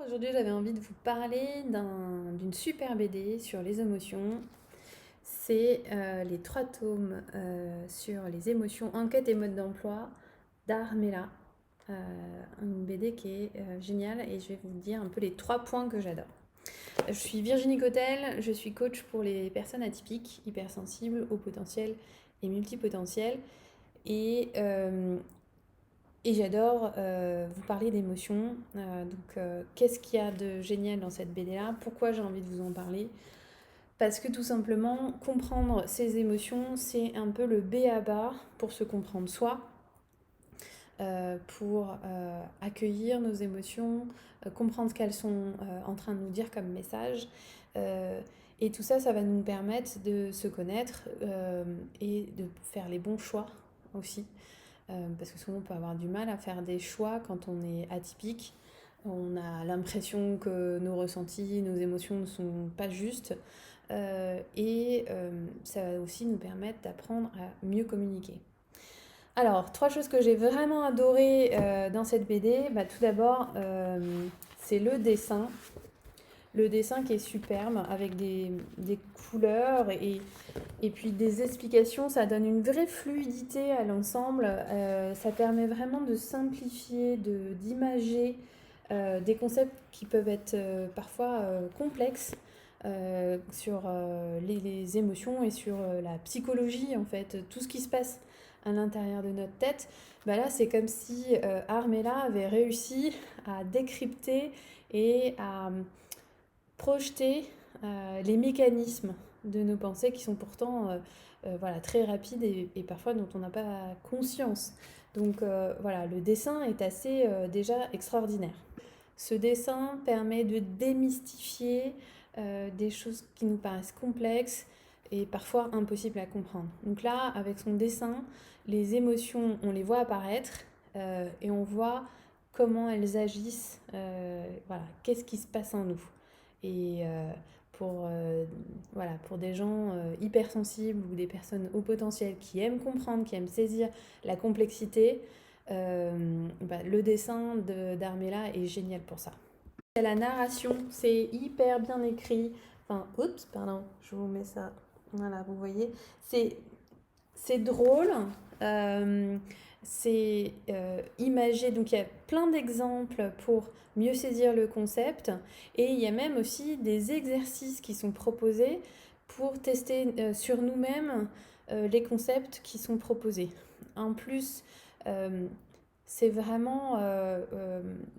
Aujourd'hui j'avais envie de vous parler d'une super BD sur les émotions. C'est les 3 tomes sur les émotions, enquête et mode d'emploi d'Armella. Une BD qui est géniale et je vais vous dire un peu les 3 points que j'adore. Je suis Virginie Cotel, je suis coach pour les personnes atypiques, hypersensibles, haut potentiel et multipotentiel. Et, euh, et j'adore vous parler d'émotions. Qu'est-ce qu'il y a de génial dans cette BD-là? Pourquoi j'ai envie de vous en parler? Parce que tout simplement, comprendre ses émotions, c'est un peu le b.a.-ba pour se comprendre soi, pour accueillir nos émotions, comprendre ce qu'elles sont en train de nous dire comme message. Euh, et tout ça, ça va nous permettre de se connaître et de faire les bons choix aussi. Parce que souvent on peut avoir du mal à faire des choix quand on est atypique. On a l'impression que nos ressentis, nos émotions ne sont pas justes. Ça va aussi nous permettre d'apprendre à mieux communiquer. Alors, 3 choses que j'ai vraiment adorées dans cette BD. Tout d'abord, c'est le dessin. Le dessin qui est superbe avec des couleurs et puis des explications, ça donne une vraie fluidité à l'ensemble. Ça permet vraiment de simplifier, d'imager des concepts qui peuvent être parfois complexes sur les émotions et sur la psychologie en fait, tout ce qui se passe à l'intérieur de notre tête. Là, c'est comme si Armella avait réussi à décrypter et à projeter les mécanismes de nos pensées qui sont pourtant voilà, très rapides et parfois dont on n'a pas conscience. Voilà, le dessin est assez déjà extraordinaire. Ce dessin permet de démystifier des choses qui nous paraissent complexes et parfois impossibles à comprendre. Donc là, avec son dessin, les émotions, on les voit apparaître et on voit comment elles agissent, voilà, qu'est-ce qui se passe en nous. Et voilà, pour des gens hypersensibles ou des personnes au potentiel qui aiment comprendre, qui aiment saisir la complexité, le dessin d'Armella est génial pour ça. La narration, c'est hyper bien écrit. Enfin, oups, pardon, je vous mets ça. Voilà, vous voyez. C'est drôle, c'est imagé, donc il y a plein d'exemples pour mieux saisir le concept et il y a même aussi des exercices qui sont proposés pour tester sur nous-mêmes les concepts qui sont proposés. En plus, euh, c'est vraiment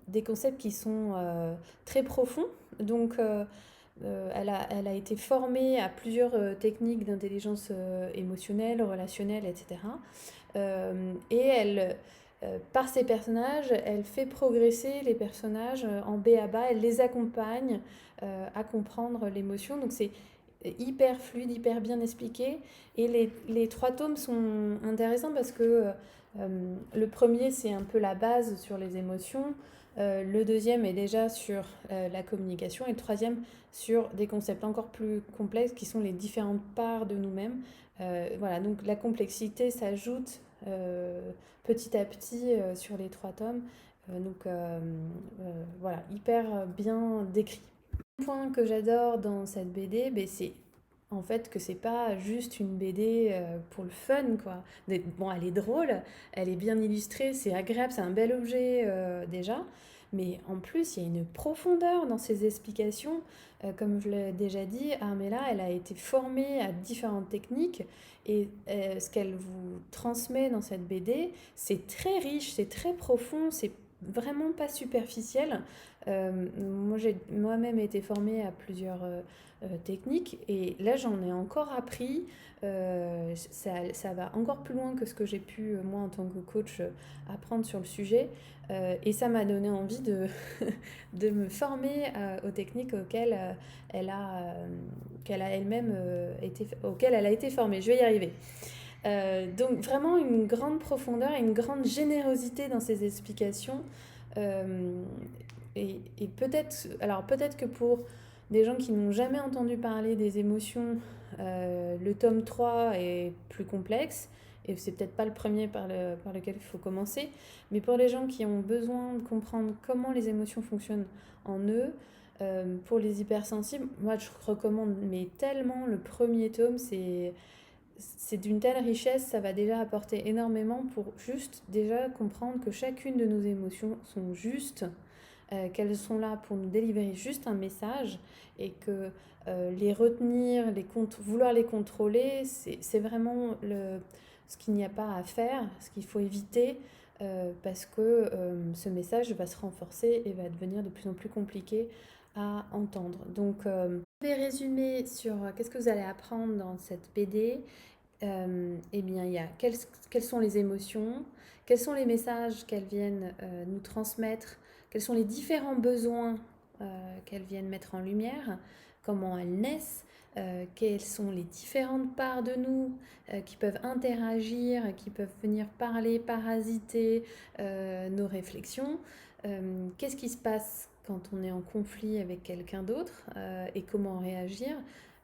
des concepts qui sont très profonds, donc elle a été formée à plusieurs techniques d'intelligence émotionnelle, relationnelle, etc. Par ses personnages, elle fait progresser les personnages en b.a.-ba, elle les accompagne à comprendre l'émotion. Donc c'est hyper fluide, hyper bien expliqué. Et les 3 tomes sont intéressants parce que le premier, c'est un peu la base sur les émotions. Le deuxième est déjà sur la communication et le troisième sur des concepts encore plus complexes qui sont les différentes parts de nous-mêmes. Voilà, donc la complexité s'ajoute petit à petit sur les 3 tomes. Voilà, hyper bien décrit. Le point que j'adore dans cette BD, c'est en fait que c'est pas juste une BD pour le fun quoi. Bon, elle est drôle, elle est bien illustrée, c'est agréable, c'est un bel objet déjà, mais en plus il y a une profondeur dans ses explications. Comme je l'ai déjà dit, Armella, elle a été formée à différentes techniques et ce qu'elle vous transmet dans cette BD, c'est très riche, c'est très profond, c'est vraiment pas superficiel. Moi, j'ai moi-même été formée à plusieurs techniques et là, j'en ai encore appris. Ça va encore plus loin que ce que j'ai pu, moi, en tant que coach, apprendre sur le sujet. Et ça m'a donné envie de me former aux techniques qu'elle a elle-même auxquelles elle a été formée. Je vais y arriver. Donc vraiment une grande profondeur et une grande générosité dans ses explications. Euh, et peut-être que pour des gens qui n'ont jamais entendu parler des émotions, le tome 3 est plus complexe. et c'est peut-être pas le premier par lequel il faut commencer, mais pour les gens qui ont besoin de comprendre comment les émotions fonctionnent en eux, pour les hypersensibles, moi je recommande mais tellement le premier tome, c'est d'une telle richesse, ça va déjà apporter énormément pour juste déjà comprendre que chacune de nos émotions sont justes, qu'elles sont là pour nous délivrer juste un message et que les retenir, vouloir les contrôler, c'est vraiment ce qu'il n'y a pas à faire, ce qu'il faut éviter parce que ce message va se renforcer et va devenir de plus en plus compliqué à entendre. Donc, je vais résumer sur qu'est-ce que vous allez apprendre dans cette BD. Eh bien, il y a quelles sont les émotions, quels sont les messages qu'elles viennent nous transmettre, quels sont les différents besoins qu'elles viennent mettre en lumière, comment elles naissent, quelles sont les différentes parts de nous qui peuvent interagir, qui peuvent venir parler, parasiter nos réflexions, qu'est-ce qui se passe quand on est en conflit avec quelqu'un d'autre et comment réagir.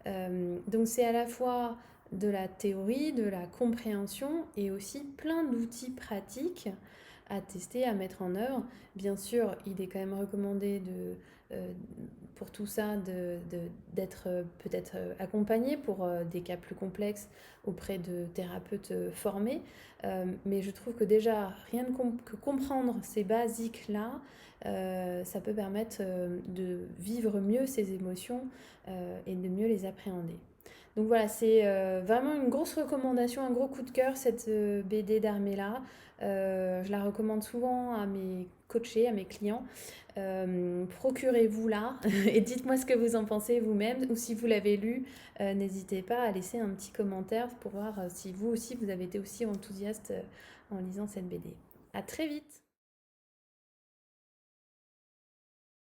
Donc c'est à la fois de la théorie, de la compréhension et aussi plein d'outils pratiques à tester, à mettre en œuvre. Bien sûr, il est quand même recommandé pour tout ça d'être peut-être accompagné pour des cas plus complexes auprès de thérapeutes formés. Mais je trouve que déjà, rien que comprendre ces basiques-là, ça peut permettre de vivre mieux ses émotions et de mieux les appréhender. Donc voilà, c'est vraiment une grosse recommandation, un gros coup de cœur, cette BD d'Armella. Je la recommande souvent à mes coachés, à mes clients. Procurez-vous-la et dites-moi ce que vous en pensez vous-même ou si vous l'avez lu, n'hésitez pas à laisser un petit commentaire pour voir si vous aussi vous avez été aussi enthousiaste en lisant cette BD. À très vite!